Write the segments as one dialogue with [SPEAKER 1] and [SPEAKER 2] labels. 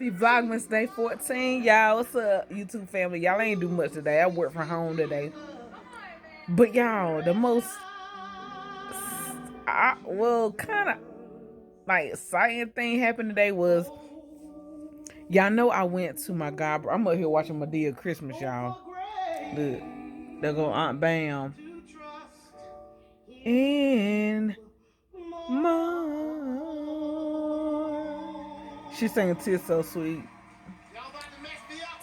[SPEAKER 1] Happy Vlogmas Day 14. Y'all, what's up, YouTube family? Y'all ain't do much today. I work from home today. But y'all, the most, kind of like exciting thing happened today was, y'all know I went to my god. I'm up here watching Madea Christmas, y'all. Look, there go Aunt Bam. In my, she singing "Tis So Sweet."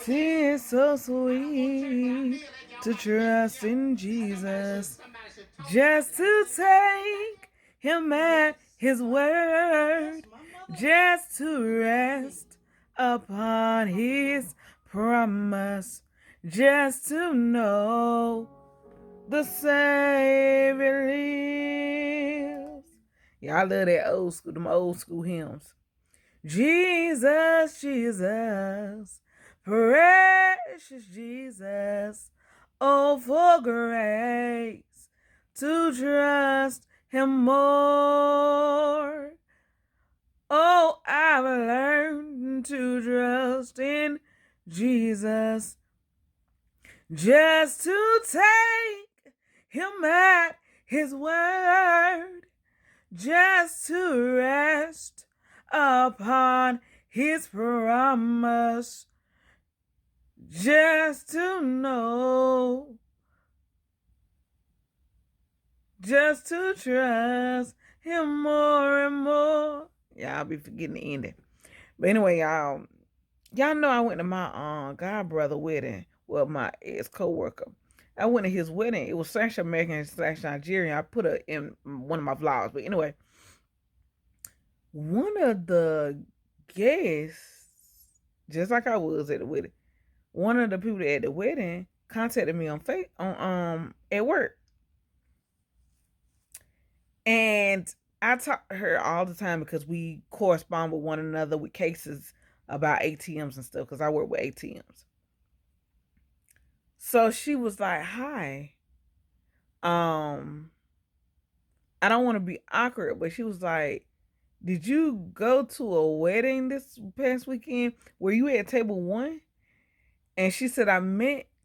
[SPEAKER 1] Tis so sweet to trust in Jesus, just to take him at his word, just to rest upon his promise, just to know the Savior lives. Y'all love that old school, them old school hymns. Jesus, Jesus, precious Jesus, oh, for grace to trust him more. Oh, I've learned to trust in Jesus, just to take him at his word, just to rest upon his promise, just to know, just to trust him more and more. Y'all be forgetting the ending. But anyway, y'all know I went to my god brother wedding with my ex co-worker. I went to his wedding. It was / American / Nigerian. I put it in one of my vlogs. But anyway, one of the guests, just like I was at the wedding, one of the people at the wedding contacted me on at work. And I talk to her all the time because we correspond with one another with cases about ATMs and stuff, because I work with ATMs. So she was like, "Hi. I don't want to be awkward," but she was like, "Did you go to a wedding this past weekend? Were you at table 1?" And she said,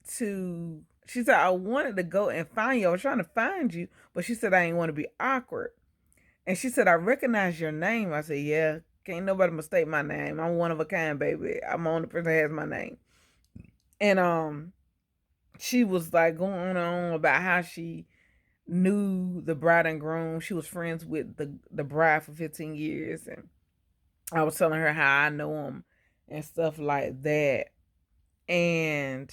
[SPEAKER 1] she said, "I wanted to go and find you. I was trying to find you, but she said I didn't want to be awkward." And she said, "I recognize your name." I said, "Yeah, can't nobody mistake my name. I'm one of a kind, baby. I'm the only person that has my name." And she was like going on about how she knew the bride and groom. She was friends with the bride for 15 years. And I was telling her how I know them and stuff like that. And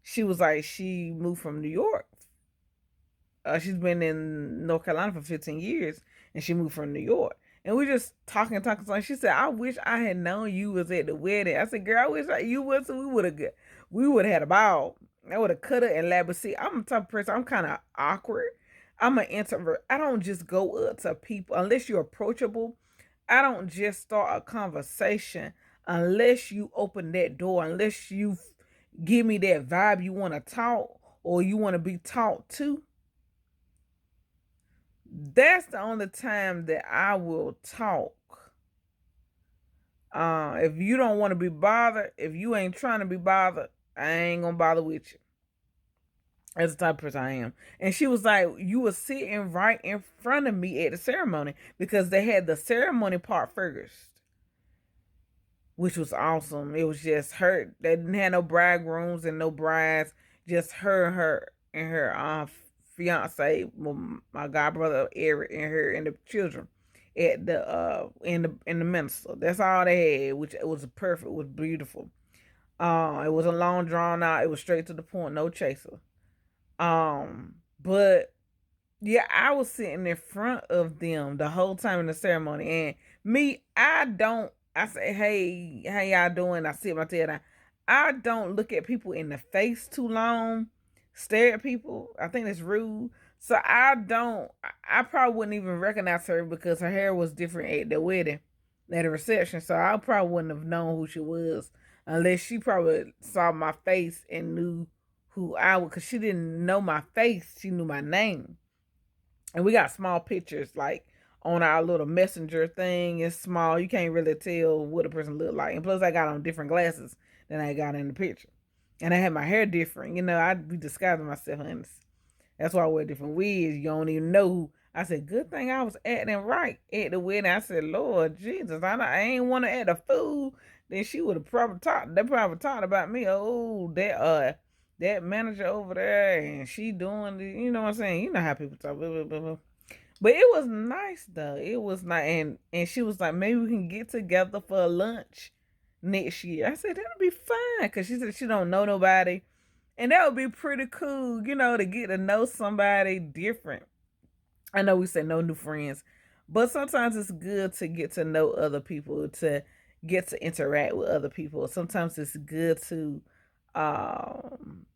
[SPEAKER 1] she was like, she moved from New York. She's been in North Carolina for 15 years, and she moved from New York. And we just talking. So she said, "I wish I had known you was at the wedding." I said, "Girl, I wish you was. So we would have had a ball. I would have cut it and laughed." But see, I'm the type of person, I'm kind of awkward. I'm an introvert. I don't just go up to people unless you're approachable. I don't just start a conversation unless you open that door, unless you give me that vibe you want to talk or you want to be talked to. That's the only time that I will talk. If you don't want to be bothered, if you ain't trying to be bothered, I ain't gonna bother with you. That's the type of person I am. And she was like, "You were sitting right in front of me at the ceremony," because they had the ceremony part first, which was awesome. It was just her. They didn't have no bridegrooms and no brides, just her and her fiance, my god brother Eric, and her and the children at the in the minister. That's all they had, which it was perfect. It was beautiful. It was a long drawn out. It was straight to the point, no chaser. But yeah, I was sitting in front of them the whole time in the ceremony, and me, I say, "Hey, how y'all doing?" I sit my tail down. I don't look at people in the face too long, stare at people. I think it's rude. So I probably wouldn't even recognize her because her hair was different at the wedding, at the reception. So I probably wouldn't have known who she was unless she probably saw my face and knew who I was, because she didn't know my face. She knew my name. And we got small pictures like on our little messenger thing. It's small. You can't really tell what a person look like. And plus, I got on different glasses than I got in the picture. And I had my hair different. I'd be disguising myself, honest. That's why I wear different wigs. You don't even know who. I said, good thing I was acting right at the wedding. I said, Lord Jesus, I ain't want to act a fool. Then she would have probably talked. They probably talked about me. Oh, that manager over there, and she doing the, you know what I'm saying? You know how people talk. Blah, blah, blah, blah. But it was nice though. It was nice, and she was like, maybe we can get together for a lunch next year. I said that'll be fine, because she said she don't know nobody. And that would be pretty cool, to get to know somebody different. I know we say no new friends, but sometimes it's good to get to know other people, to get to interact with other people. Sometimes it's good to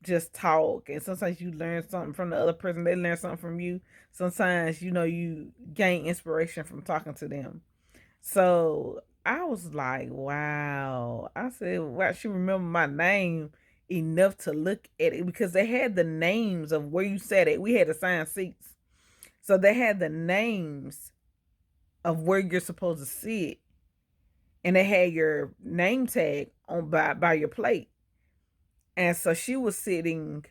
[SPEAKER 1] just talk, and sometimes you learn something from the other person, they learn something from you. Sometimes you gain inspiration from talking to them. So I was like, wow. I said, wow, she remembered my name enough to look at it, because they had the names of where you sat at. We had assigned seats. So they had the names of where you're supposed to sit. And they had your name tag on by your plate. And so she was sitting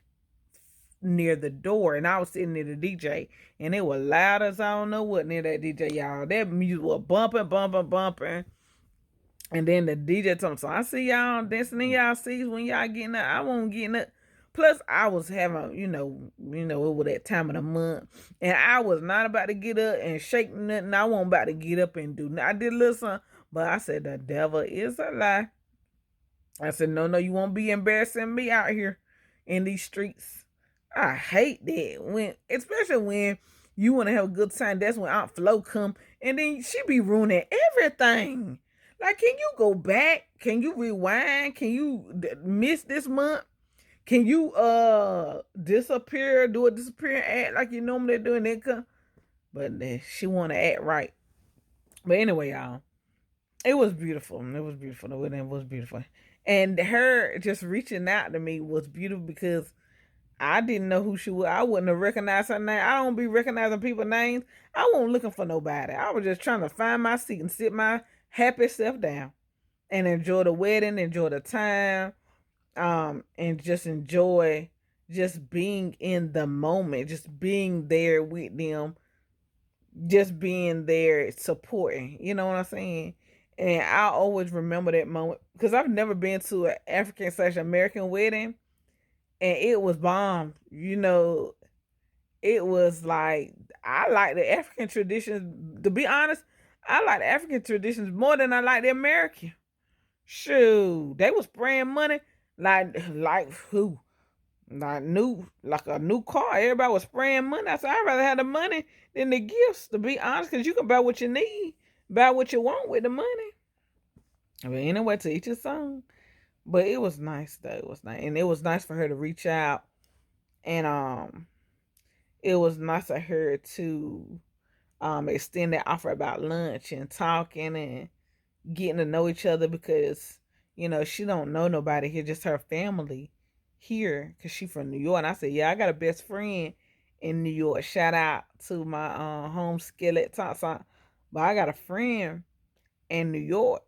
[SPEAKER 1] near the door, and I was sitting near the DJ, and it was loud as I don't know what near that DJ, y'all. That music was bumping, bumping, bumping. And then the DJ told me, so I see y'all dancing in y'all seats when y'all getting up. I won't get up. Plus, I was having, it was that time of the month, and I was not about to get up and shake nothing. I wasn't about to get up and do nothing. I did a little something, but I said, the devil is a lie. I said, no, you won't be embarrassing me out here in these streets. I hate that, especially when you want to have a good time. That's when Aunt Flo come, and then she be ruining everything. Like, can you go back? Can you rewind? Can you miss this month? Can you disappear, do a disappearing act like you normally do, and then come? But she want to act right. But anyway, y'all, it was beautiful. It was beautiful. The wedding was beautiful, and her just reaching out to me was beautiful, because I didn't know who she was. I wouldn't have recognized her name. I don't be recognizing people's names. I wasn't looking for nobody. I was just trying to find my seat and sit my happy self down and enjoy the wedding, enjoy the time, and just enjoy just being in the moment, just being there with them, just being there supporting. You know what I'm saying? And I always remember that moment, because I've never been to an African/American wedding, and it was bomb. It was like, I like the African traditions. To be honest, I like the African traditions more than I like the American. Shoot, they was spraying money like who? Like a new car. Everybody was spraying money. I said, I'd rather have the money than the gifts, to be honest, because you can buy what you need, buy what you want with the money. But anyway, to each his own. But it was nice though. It was nice. And it was nice for her to reach out. And it was nice of her to extend that offer about lunch and talking and getting to know each other, because she don't know nobody here, just her family here, because she from New York. And I said, yeah, I got a best friend in New York. Shout out to my home skillet top song. But I got a friend in New York,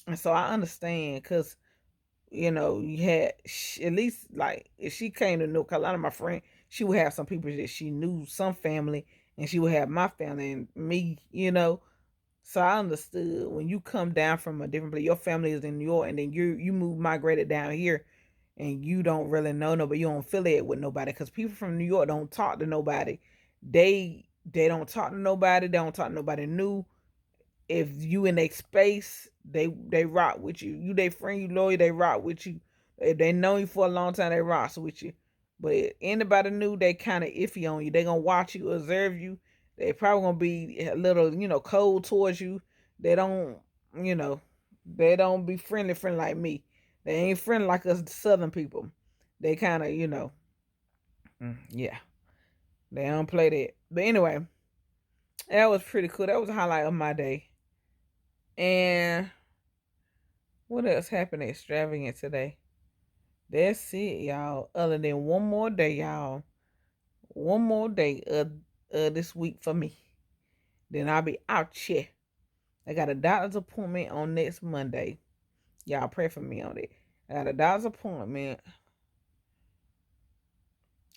[SPEAKER 1] and so I understand, because you had at least, like, if she came to North Carolina, my friend, she would have some people that she knew, some family, and she would have my family and me. So I understood, when you come down from a different place, your family is in New York, and then you migrated down here, and you don't really know nobody, you don't affiliate with nobody, because people from New York don't talk to nobody. They don't talk to nobody. They don't talk to nobody new. If you in their space, they rock with you. You they friend, you loyal, they rock with you. If they know you for a long time, they rock with you. But anybody new, they kind of iffy on you. They gonna watch you, observe you. They probably gonna be a little, cold towards you. They don't, you know, they don't be friendly like me. They ain't friendly like us Southern people. They kind of, yeah, they don't play that. But anyway, that was pretty cool. That was a highlight of my day. And what else happened extravagant today? That's it, y'all. Other than one more day, y'all. One more day of this week for me. Then I'll be out here. I got a doctor's appointment on next Monday. Y'all pray for me on it. I got a doctor's appointment.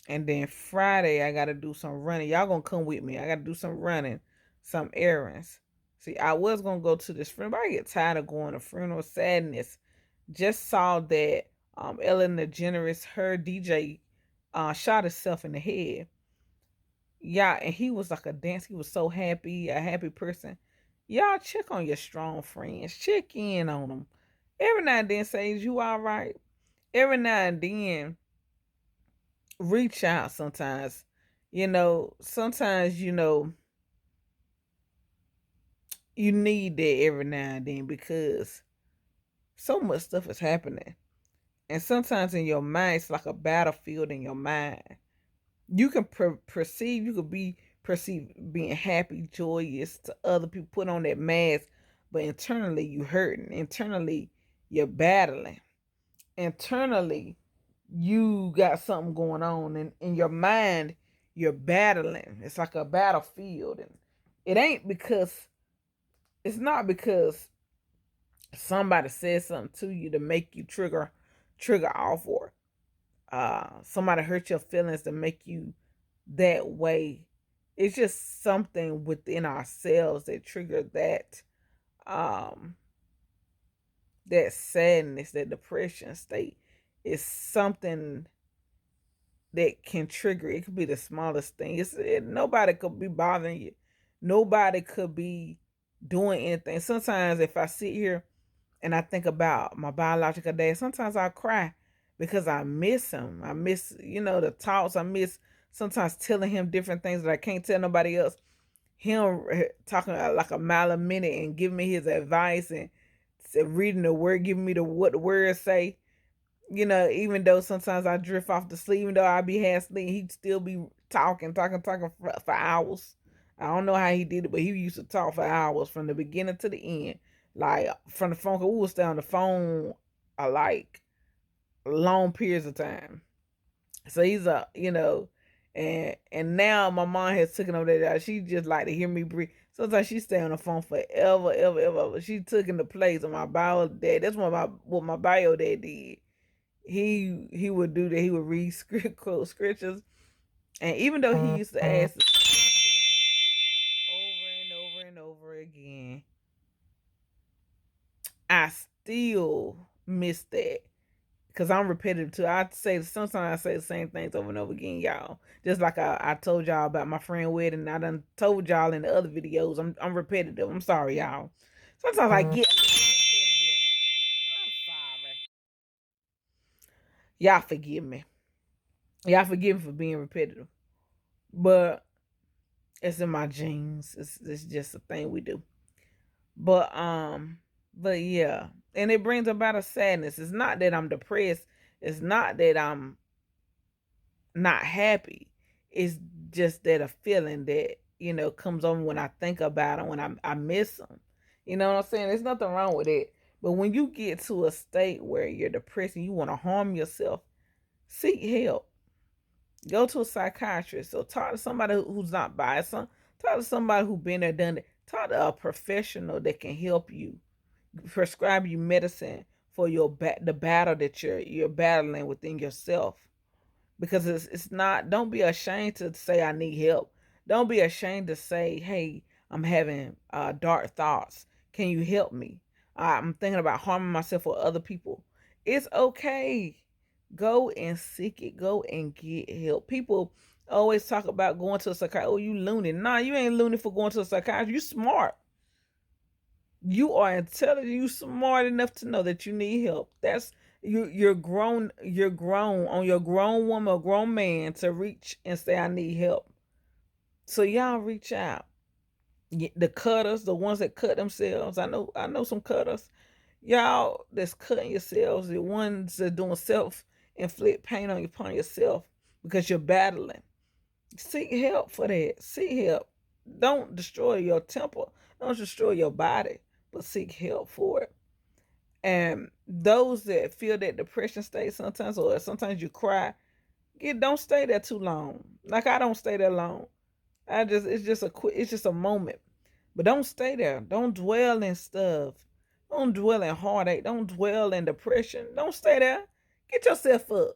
[SPEAKER 1] And then Friday, I got to do some running. Y'all going to come with me. I got to do some running, some errands. See, I was going to go to this funeral, but I get tired of going to funeral sadness. Just saw that Ellen DeGeneres, her DJ, shot himself in the head. Yeah, and he was like a dance. He was so happy, a happy person. Y'all check on your strong friends. Check in on them. Every now and then say, "Is you all right?" Every now and then reach out sometimes. Sometimes, you need that every now and then because so much stuff is happening. And sometimes in your mind, it's like a battlefield in your mind. You can perceive, you could be perceived being happy, joyous to other people, put on that mask, but internally you hurting. Internally, you're battling. Internally, you got something going on, and in your mind you're battling. It's like a battlefield, and it's not because somebody says something to you to make you trigger off, or somebody hurt your feelings to make you that way. It's just something within ourselves that trigger um that sadness, that depression state. Is something that can trigger. It could be the smallest thing. Nobody could be bothering you. Nobody could be doing anything. Sometimes if I sit here and I think about my biological dad, sometimes I cry because I miss him. I miss, the talks. I miss sometimes telling him different things that I can't tell nobody else. Him talking like a mile a minute and giving me his advice and reading the word, giving me what the words say. Even though sometimes I drift off to sleep, even though I be half asleep, he'd still be talking for hours. I don't know how he did it, but he used to talk for hours from the beginning to the end. Like from the phone, cause we would stay on the phone like long periods of time. So he's and now my mom has taken over that. She just like to hear me breathe. Sometimes she stay on the phone forever, ever, ever. She took in the place of my bio dad. That's what my bio dad did. He would do that. He would read quote scriptures, and even though he used to ask the over and over and over again, I still miss that because I'm repetitive too. Sometimes I say the same things over and over again, y'all. Just like I told y'all about my friend wedding. I done told y'all in the other videos. I'm repetitive. I'm sorry, y'all. Sometimes I get a little repetitive. I'm sorry. Y'all forgive me. Y'all forgive me for being repetitive. But it's in my genes. It's just a thing we do. But yeah. And it brings about a sadness. It's not that I'm depressed. It's not that I'm not happy. It's just that a feeling that, comes on when I think about them, when I miss them. You know what I'm saying? There's nothing wrong with it. But when you get to a state where you're depressed and you want to harm yourself, seek help. Go to a psychiatrist or talk to somebody who's not biased. Talk to somebody who's been there, done it. Talk to a professional that can help you, prescribe you medicine for the battle that you're battling within yourself. Because it's not. Don't be ashamed to say I need help. Don't be ashamed to say, hey, I'm having dark thoughts. Can you help me? I'm thinking about harming myself or other people. It's okay. Go and seek it. Go and get help. People always talk about going to a psychiatrist. Oh, you loony. Nah, you ain't loony for going to a psychiatrist. You smart. You are intelligent. You smart enough to know that you need help. That's you're grown. You're grown on your grown woman or grown man to reach and say I need help. So y'all reach out. The cutters, the ones that cut themselves. I know some cutters. Y'all that's cutting yourselves, the ones that doing self-inflict pain upon yourself because you're battling. Seek help for that. Seek help. Don't destroy your temple. Don't destroy your body, but seek help for it. And those that feel that depression state sometimes, or sometimes you cry, don't stay there too long. Like I don't stay there long. It's just a moment. But don't stay there. Don't dwell in stuff. Don't dwell in heartache. Don't dwell in depression. Don't stay there. Get yourself up.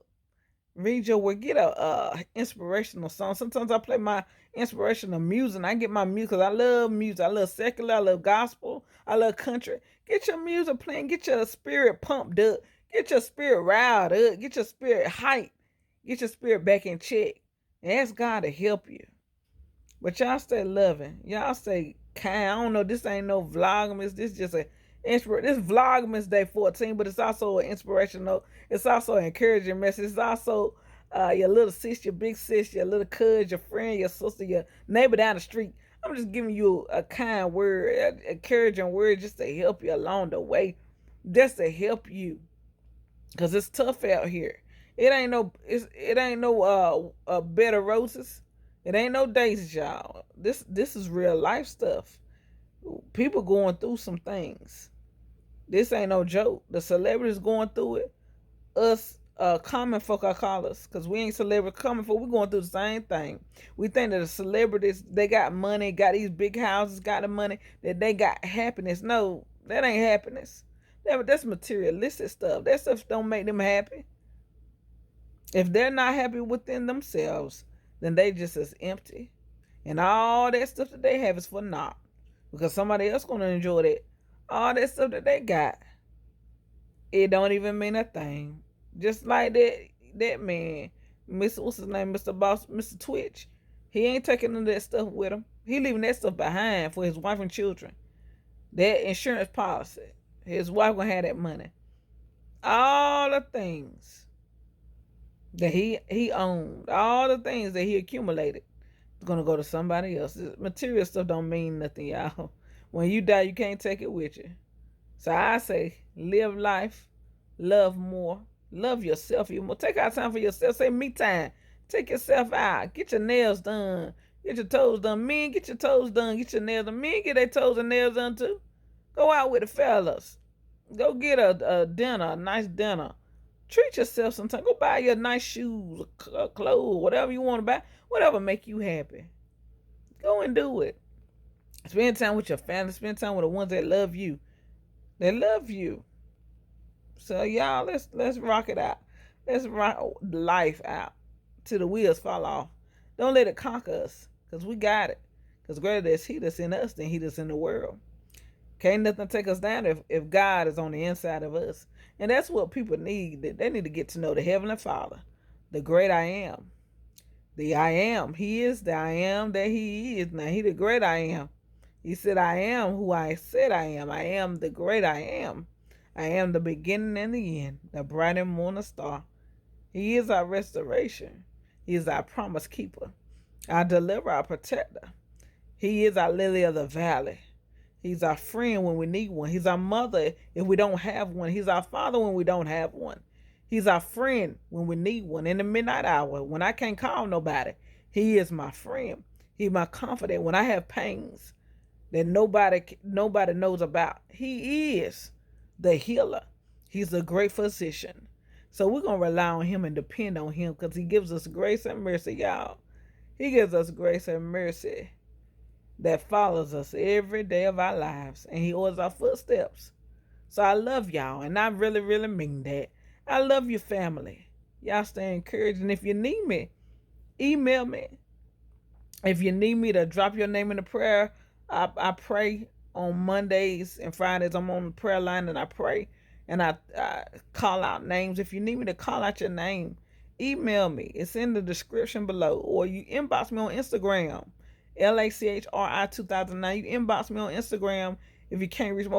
[SPEAKER 1] Read your word. Get a inspirational song. Sometimes I play my inspirational music. I get my music because I love music. I love secular. I love gospel. I love country. Get your music playing. Get your spirit pumped up. Get your spirit riled up. Get your spirit hyped. Get your spirit back in check. And ask God to help you. But y'all stay loving. Y'all stay kind. I don't know. This ain't no Vlogmas. This just a this Vlogmas Day 14, but it's also an inspirational. It's also an encouraging message. It's also your little sis, your big sis, your little cuz, your friend, your sister, your neighbor down the street. I'm just giving you a kind word, an encouraging word just to help you along the way, just to help you, cause it's tough out here. It ain't no bed of roses. It ain't no daisies, y'all. This is real life stuff. People going through some things. This ain't no joke. The celebrities going through it. Us common folk, I call us, because we ain't celebrities. Common folk, we going through the same thing. We think that the celebrities, they got money, got these big houses, got the money, that they got happiness. No, that ain't happiness. That's materialistic stuff. That stuff don't make them happy. If they're not happy within themselves, then they just as empty. And all that stuff that they have is for naught. Because somebody else gonna enjoy that. All that stuff that they got, it don't even mean a thing. Just like that man, Mr. What's his name, Mr. Boss, Mr. Twitch. He ain't taking none of that stuff with him. He leaving that stuff behind for his wife and children. That insurance policy. His wife gonna have that money. All the things that he owned, all the things that he accumulated, is gonna go to somebody else. Material stuff don't mean nothing, y'all. When you die, you can't take it with you. So I say, live life, love more, love yourself even more. Take out time for yourself. Say me time. Take yourself out. Get your nails done. Get your toes done. Men, get your toes done. Get your nails done. Men, get their toes and nails done too. Go out with the fellas. Go get a dinner, a nice dinner. Treat yourself sometime. Go buy your nice shoes, clothes, whatever you want to buy, whatever make you happy. Go and do it. Spend time with your family. Spend time with the ones that love you. They love you. So y'all, let's rock it out. Let's rock life out till the wheels fall off. Don't let it conquer us, cause we got it. Cause greater is He that's in us than He that's in the world. Can't nothing take us down if God is on the inside of us. And that's what people need. They need to get to know the Heavenly Father, the great I am. The I am. He is the I am that He is. Now He the great I am. He said, I am who I said I am. I am the great I am. I am the beginning and the end, the bright and morning star. He is our restoration. He is our promise keeper, our deliverer, our protector. He is our lily of the valley. He's our friend when we need one. He's our mother if we don't have one. He's our father when we don't have one. He's our friend when we need one. In the midnight hour, when I can't call nobody, He is my friend. He's my confidant when I have pains that nobody knows about. He is the healer. He's a great physician. So we're going to rely on Him and depend on Him because He gives us grace and mercy, y'all. He gives us grace and mercy that follows us every day of our lives, and He orders our footsteps. So I love y'all, and I really, really mean that. I love your family. Y'all stay encouraged, and if you need me, email me. If you need me to drop your name in the prayer, I pray on Mondays and Fridays. I'm on the prayer line, and I pray, and I call out names. If you need me to call out your name, email me. It's in the description below, or you inbox me on Instagram. LACHRI 2009. You inbox me on Instagram if you can't reach me,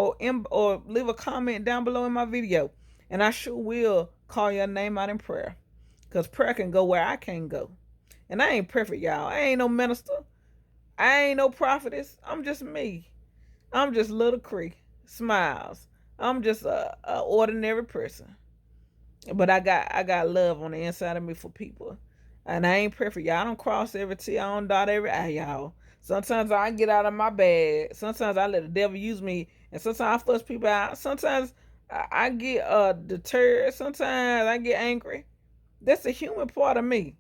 [SPEAKER 1] or leave a comment down below in my video, and I sure will call your name out in prayer, because prayer can go where I can't go. And I ain't perfect, y'all. I ain't no minister. I ain't no prophetess. I'm just me. I'm just little Cree Smileyz. I'm just a ordinary person, but I got love on the inside of me for people. And I ain't perfect, y'all. I don't cross every T. I don't dot every I, y'all. Sometimes I get out of my bag. Sometimes I let the devil use me. And sometimes I fuss people out. Sometimes I get deterred. Sometimes I get angry. That's a human part of me.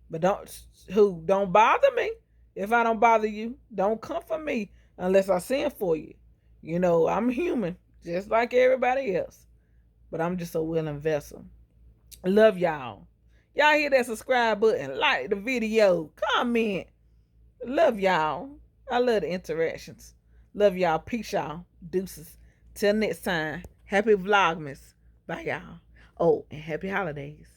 [SPEAKER 1] But don't bother me. If I don't bother you, don't come for me. unless I send for you. You know, I'm human, just like everybody else, but I'm just a willing vessel. Love y'all. Y'all hit that subscribe button, like the video, comment. Love y'all. I love the interactions. Love y'all. Peace, y'all. Deuces. Till next time. Happy Vlogmas. Bye, y'all. Oh, and happy holidays.